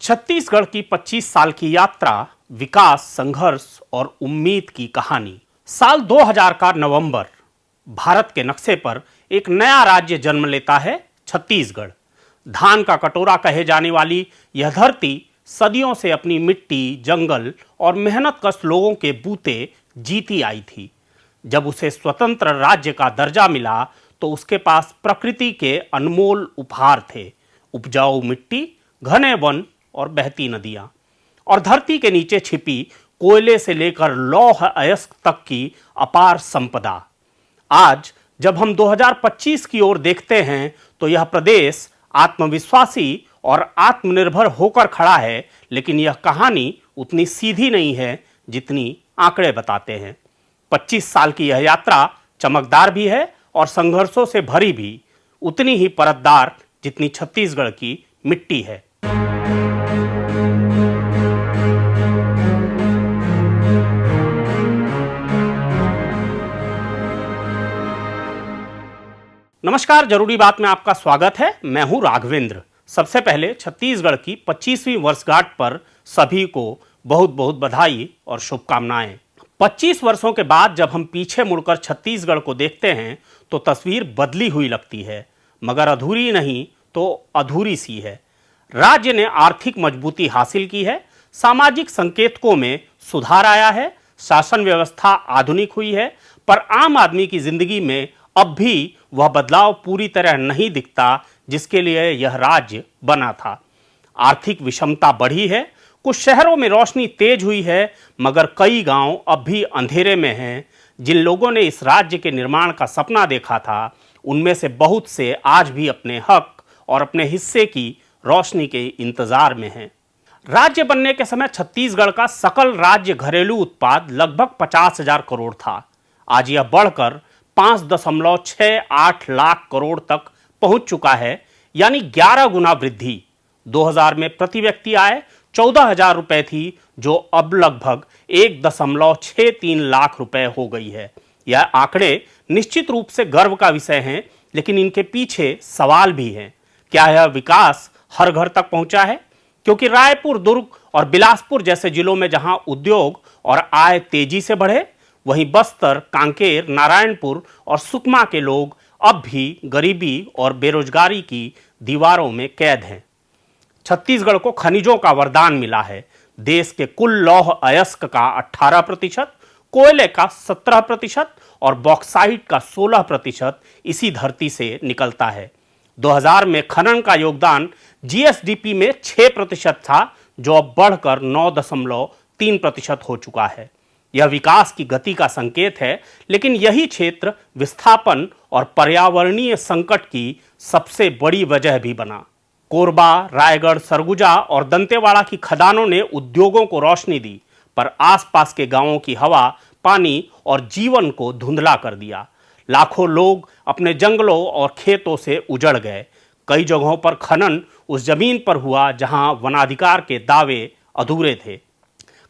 छत्तीसगढ़ की 25 साल की यात्रा, विकास, संघर्ष और उम्मीद की कहानी। साल 2000 का नवंबर, भारत के नक्शे पर एक नया राज्य जन्म लेता है, छत्तीसगढ़। धान का कटोरा कहे जाने वाली यह धरती सदियों से अपनी मिट्टी, जंगल और मेहनतकश लोगों के बूते जीती आई थी। जब उसे स्वतंत्र राज्य का दर्जा मिला तो उसके पास प्रकृति के अनमोल उपहार थे। उपजाऊ मिट्टी, घने वन और बहती नदियां, और धरती के नीचे छिपी कोयले से लेकर लौह अयस्क तक की अपार संपदा। आज जब हम 2025 की ओर देखते हैं तो यह प्रदेश आत्मविश्वासी और आत्मनिर्भर होकर खड़ा है, लेकिन यह कहानी उतनी सीधी नहीं है जितनी आंकड़े बताते हैं। 25 साल की यह यात्रा चमकदार भी है और संघर्षों से भरी भी, उतनी ही परतदार जितनी छत्तीसगढ़ की मिट्टी है। नमस्कार, जरूरी बात में आपका स्वागत है। मैं हूं राघवेंद्र। सबसे पहले छत्तीसगढ़ की 25वीं वर्षगांठ पर सभी को बहुत बहुत बधाई और शुभकामनाएं। 25 वर्षों के बाद जब हम पीछे मुड़कर छत्तीसगढ़ को देखते हैं तो तस्वीर बदली हुई लगती है, मगर अधूरी नहीं तो अधूरी सी है। राज्य ने आर्थिक मजबूती हासिल की है, सामाजिक संकेतकों में सुधार आया है, शासन व्यवस्था आधुनिक हुई है, पर आम आदमी की जिंदगी में अब भी वह बदलाव पूरी तरह नहीं दिखता जिसके लिए यह राज्य बना था। आर्थिक विषमता बढ़ी है, कुछ शहरों में रोशनी तेज हुई है, मगर कई गांव अब भी अंधेरे में हैं। जिन लोगों ने इस राज्य के निर्माण का सपना देखा था, उनमें से बहुत से आज भी अपने हक और अपने हिस्से की रोशनी के इंतजार में हैं। राज्य बनने के समय छत्तीसगढ़ का सकल राज्य घरेलू उत्पाद लगभग 50,000 करोड़ था। आज यह बढ़कर 5.68 लाख करोड़ तक पहुंच चुका है, यानी 11 गुना वृद्धि। 2000 में प्रति व्यक्ति आय 14,000 रुपए थी, जो अब लगभग 1.63 लाख रुपए हो गई है। यह आंकड़े निश्चित रूप से गर्व का विषय हैं, लेकिन इनके पीछे सवाल भी हैं। क्या यह विकास हर घर तक पहुंचा है? क्योंकि रायपुर, दुर्ग और बिलासपुर जैसे जिलों में जहां उद्योग और आय तेजी से बढ़े, वहीं बस्तर, कांकेर, नारायणपुर और सुकमा के लोग अब भी गरीबी और बेरोजगारी की दीवारों में कैद हैं। छत्तीसगढ़ को खनिजों का वरदान मिला है। देश के कुल लौह अयस्क का 18%, कोयले का 17% और बॉक्साइट का 16% इसी धरती से निकलता है। 2000 में खनन का योगदान जीएसडीपी में 6% था, जो अब बढ़कर 9.3% हो चुका है। यह विकास की गति का संकेत है, लेकिन यही क्षेत्र विस्थापन और पर्यावरणीय संकट की सबसे बड़ी वजह भी बना। कोरबा, रायगढ़, सरगुजा और दंतेवाड़ा की खदानों ने उद्योगों को रोशनी दी, पर आसपास के गांवों की हवा, पानी और जीवन को धुंधला कर दिया। लाखों लोग अपने जंगलों और खेतों से उजड़ गए। कई जगहों पर खनन उस जमीन पर हुआ जहां वनाधिकार के दावे अधूरे थे।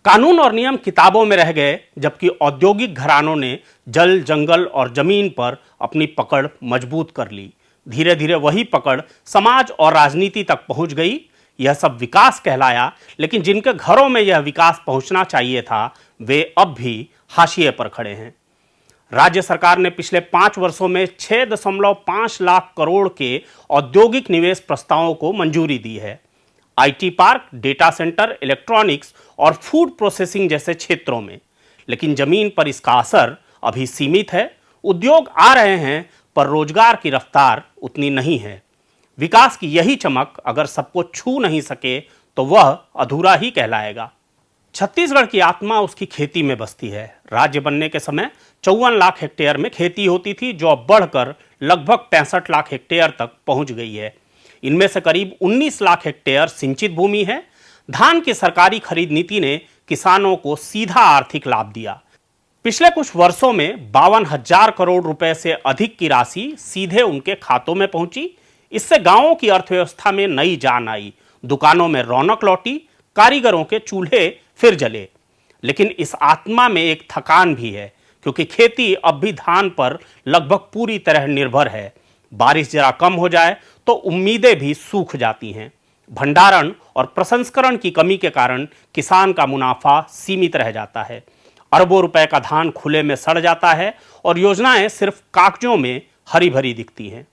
कानून और नियम किताबों में रह गए, जबकि औद्योगिक घरानों ने जल, जंगल और जमीन पर अपनी पकड़ मजबूत कर ली। धीरे धीरे वही पकड़ समाज और राजनीति तक पहुंच गई। यह सब विकास कहलाया, लेकिन जिनके घरों में यह विकास पहुंचना चाहिए था, वे अब भी हाशिए पर खड़े हैं। राज्य सरकार ने पिछले 5 वर्षों में 6.5 लाख करोड़ के औद्योगिक निवेश प्रस्तावों को मंजूरी दी है। IT park, data centre, electronics और फूड प्रोसेसिंग जैसे क्षेत्रों में। लेकिन जमीन पर इसका असर अभी सीमित है। उद्योग आ रहे हैं, पर रोजगार की रफ्तार उतनी नहीं है। विकास की यही चमक अगर सबको छू नहीं सके तो वह अधूरा ही कहलाएगा। छत्तीसगढ़ की आत्मा उसकी खेती में बसती है। राज्य बनने के समय 54 लाख हेक्टेयर में खेती होती थी, जो अब बढ़कर लगभग 65 लाख हेक्टेयर तक पहुंच गई है। इनमें से करीब 19 लाख हेक्टेयर सिंचित भूमि है। धान की सरकारी खरीद नीति ने किसानों को सीधा आर्थिक लाभ दिया। पिछले कुछ वर्षों में 52,000 करोड़ रुपए से अधिक की राशि सीधे उनके खातों में पहुंची। इससे गांवों की अर्थव्यवस्था में नई जान आई, दुकानों में रौनक लौटी, कारीगरों के चूल्हे फिर जले। लेकिन इस आत्मा में एक थकान भी है, क्योंकि खेती अब भी धान पर लगभग पूरी तरह निर्भर है। बारिश जरा कम हो जाए तो उम्मीदें भी सूख जाती हैं। भंडारण और प्रसंस्करण की कमी के कारण किसान का मुनाफा सीमित रह जाता है। अरबों रुपए का धान खुले में सड़ जाता है और योजनाएं सिर्फ कागजों में हरी भरी दिखती हैं।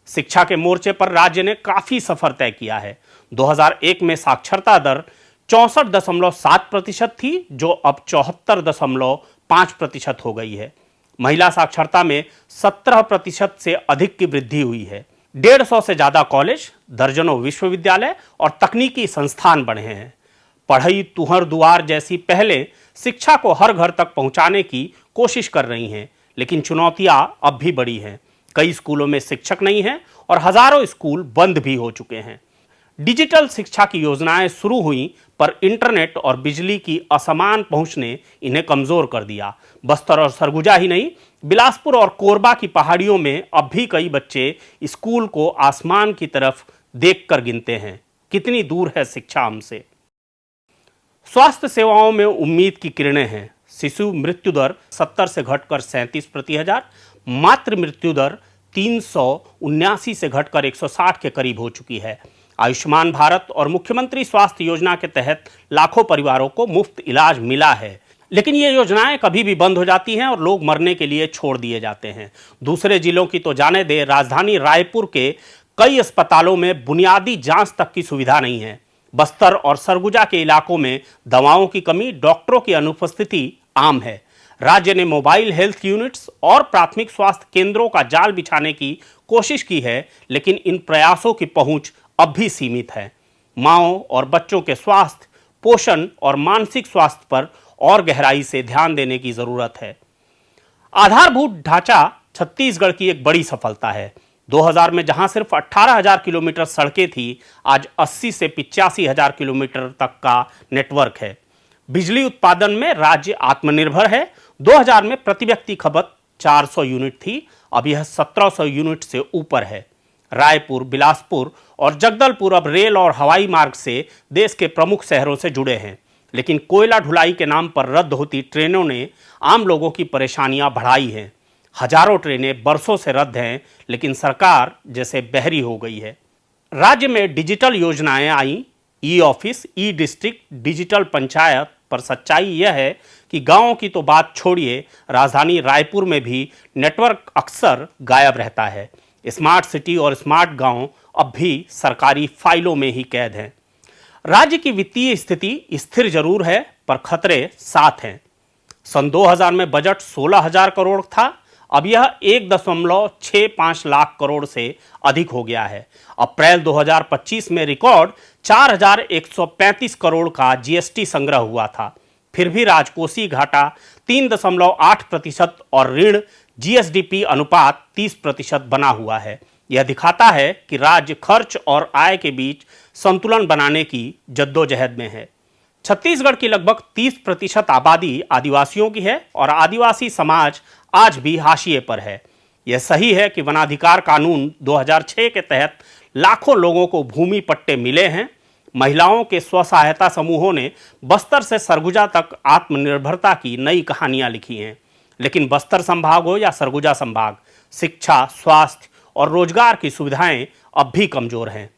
शिक्षा के मोर्चे पर राज्य ने काफी सफर तय किया है। 2001 में साक्षरता दर 64.7% थी, जो अब 74.5% हो गई है। महिला साक्षरता में 17% से अधिक की वृद्धि हुई है। 150 से ज्यादा कॉलेज, दर्जनों विश्वविद्यालय और तकनीकी संस्थान बढ़े हैं। पढ़ई तुहर दुआर जैसी पहले शिक्षा को हर घर तक पहुंचाने की कोशिश कर रही हैं, लेकिन चुनौतियां अब भी बड़ी हैं। कई स्कूलों में शिक्षक नहीं हैं और हजारों स्कूल बंद भी हो चुके हैं। डिजिटल शिक्षा की योजनाएं शुरू हुई, पर इंटरनेट और बिजली की असमान पहुंच ने इन्हें कमजोर कर दिया। बस्तर और सरगुजा ही नहीं, बिलासपुर और कोरबा की पहाड़ियों में अब भी कई बच्चे स्कूल को आसमान की तरफ देखकर गिनते हैं। कितनी दूर है शिक्षा हमसे। स्वास्थ्य सेवाओं में उम्मीद की किरणें हैं। शिशु मृत्यु दर 70 से घटकर 37 प्रति हजार, मातृ मृत्यु दर 379 से घटकर 160 के करीब हो चुकी है। आयुष्मान भारत और मुख्यमंत्री स्वास्थ्य योजना के तहत लाखों परिवारों को मुफ्त इलाज मिला है, लेकिन ये योजनाएं कभी भी बंद हो जाती हैं और लोग मरने के लिए छोड़ दिए जाते हैं। दूसरे जिलों की तो जाने दे, राजधानी रायपुर के कई अस्पतालों में बुनियादी जांच तक की सुविधा नहीं है। बस्तर और सरगुजा के इलाकों में दवाओं की कमी, डॉक्टरों की अनुपस्थिति आम है। राज्य ने मोबाइल हेल्थ यूनिट्स और प्राथमिक स्वास्थ्य केंद्रों का जाल बिछाने की कोशिश की है, लेकिन इन प्रयासों की पहुंच अब भी सीमित है। माँओं और बच्चों के स्वास्थ्य, पोषण और मानसिक स्वास्थ्य पर और गहराई से ध्यान देने की जरूरत है। आधारभूत ढांचा छत्तीसगढ़ की एक बड़ी सफलता है। 2000 में जहां सिर्फ 18,000 किलोमीटर सड़कें थी, आज 80 से 85,000 किलोमीटर तक का नेटवर्क है। बिजली उत्पादन में राज्य आत्मनिर्भर है। 2000 में प्रति व्यक्ति खपत 400 यूनिट थी, अब यह 1700 यूनिट से ऊपर है। रायपुर, बिलासपुर और जगदलपुर अब रेल और हवाई मार्ग से देश के प्रमुख शहरों से जुड़े हैं, लेकिन कोयला ढुलाई के नाम पर रद्द होती ट्रेनों ने आम लोगों की परेशानियां बढ़ाई हैं। हजारों ट्रेनें बरसों से रद्द हैं, लेकिन सरकार जैसे बहरी हो गई है। राज्य में डिजिटल योजनाएं आई, ई ऑफिस, ई डिस्ट्रिक्ट, डिजिटल पंचायत, पर सच्चाई यह है कि गांवों की तो बात छोड़िए, राजधानी रायपुर में भी नेटवर्क अक्सर गायब रहता है। स्मार्ट सिटी और स्मार्ट गांव अब भी सरकारी फाइलों में ही कैद हैं। राज्य की वित्तीय स्थिति स्थिर जरूर है, पर खतरे साथ हैं। सन 2000 में बजट 16,000 करोड़ था, अब यह 1.65 लाख करोड़ से अधिक हो गया है। अप्रैल 2025 में रिकॉर्ड 4,135 करोड़ का जीएसटी संग्रह हुआ था। फिर भी राजकोषीय घाटा 3.8% और ऋण जीएसडीपी अनुपात 30% बना हुआ है। यह दिखाता है कि राज्य खर्च और आय के बीच संतुलन बनाने की जद्दोजहद में है। छत्तीसगढ़ की लगभग 30% आबादी आदिवासियों की है और आदिवासी समाज आज भी हाशिए पर है। यह सही है कि वनाधिकार कानून 2006 के तहत लाखों लोगों को भूमि पट्टे मिले हैं। महिलाओं के स्व सहायता समूहों ने बस्तर से सरगुजा तक आत्मनिर्भरता की नई कहानियां लिखी हैं, लेकिन बस्तर संभाग हो या सरगुजा संभाग, शिक्षा, स्वास्थ्य और रोजगार की सुविधाएं अब भी कमजोर हैं।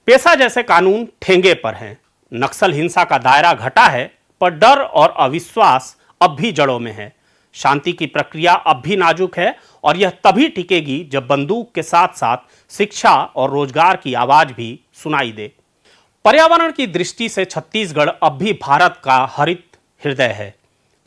पेशा जैसे कानून ठेंगे पर हैं। नक्सल हिंसा का दायरा घटा है, पर डर और अविश्वास अब भी जड़ों में है। शांति की प्रक्रिया अब भी नाजुक है और यह तभी टिकेगी जब बंदूक के साथ साथ शिक्षा और रोजगार की आवाज भी सुनाई दे। पर्यावरण की दृष्टि से छत्तीसगढ़ अब भी भारत का हरित हृदय है।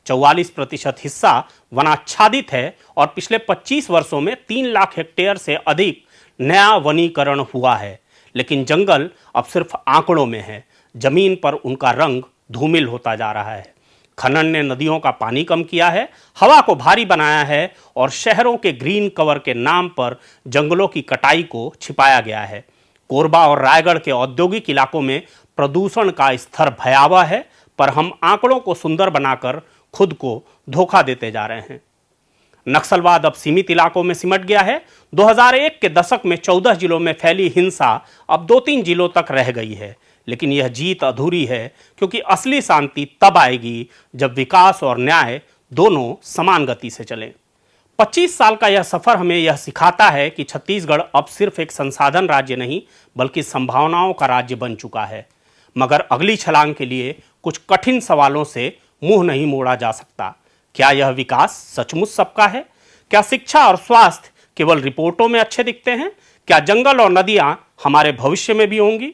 44% हिस्सा वनाच्छादित है और पिछले 25 वर्षों में 3 लाख हेक्टेयर से अधिक नया वनीकरण हुआ है, लेकिन जंगल अब सिर्फ आंकड़ों में है। जमीन पर उनका रंग धूमिल होता जा रहा है। खनन ने नदियों का पानी कम किया है, हवा को भारी बनाया है और शहरों के ग्रीन कवर के नाम पर जंगलों की कटाई को छिपाया गया है। कोरबा और रायगढ़ के औद्योगिक इलाकों में प्रदूषण का स्तर भयावह है, पर हम आंकड़ों को सुंदर बनाकर खुद को धोखा देते जा रहे हैं। नक्सलवाद अब सीमित इलाकों में सिमट गया है। 2001 के दशक में 14 जिलों में फैली हिंसा अब 2-3 जिलों तक रह गई है, लेकिन यह जीत अधूरी है, क्योंकि असली शांति तब आएगी जब विकास और न्याय दोनों समान गति से चलें। 25 साल का यह सफर हमें यह सिखाता है कि छत्तीसगढ़ अब सिर्फ एक संसाधन राज्य नहीं बल्कि संभावनाओं का राज्य बन चुका है। मगर अगली छलांग के लिए कुछ कठिन सवालों से मुंह नहीं मोड़ा जा सकता। क्या यह विकास सचमुच सबका है? क्या शिक्षा और स्वास्थ्य केवल रिपोर्टों में अच्छे दिखते हैं? क्या जंगल और नदियां हमारे भविष्य में भी होंगी?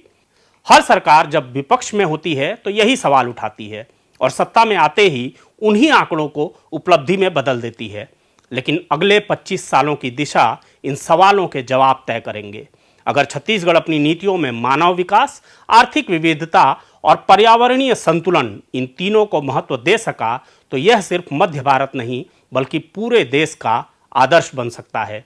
हर सरकार जब विपक्ष में होती है तो यही सवाल उठाती है और सत्ता में आते ही उन्हीं आंकड़ों को उपलब्धि में बदल देती है। लेकिन अगले 25 सालों की दिशा इन सवालों के जवाब तय करेंगे। अगर छत्तीसगढ़ अपनी नीतियों में मानव विकास, आर्थिक विविधता और पर्यावरणीय संतुलन इन तीनों को महत्व दे सका तो यह सिर्फ मध्य भारत नहीं बल्कि पूरे देश का आदर्श बन सकता है।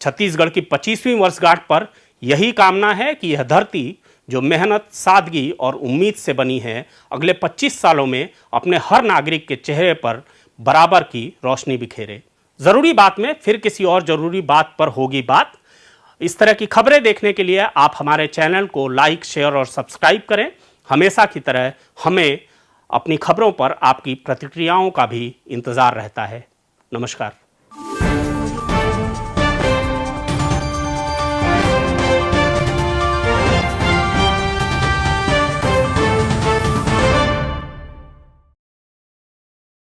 छत्तीसगढ़ की 25वीं वर्षगांठ पर यही कामना है कि यह धरती जो मेहनत, सादगी और उम्मीद से बनी है, अगले 25 सालों में अपने हर नागरिक के चेहरे पर बराबर की रोशनी बिखेरे। जरूरी बात में फिर किसी और जरूरी बात पर होगी बात। इस तरह की खबरें देखने के लिए आप हमारे चैनल को लाइक, शेयर और सब्सक्राइब करें। हमेशा की तरह हमें अपनी खबरों पर आपकी प्रतिक्रियाओं का भी इंतजार रहता है। नमस्कार।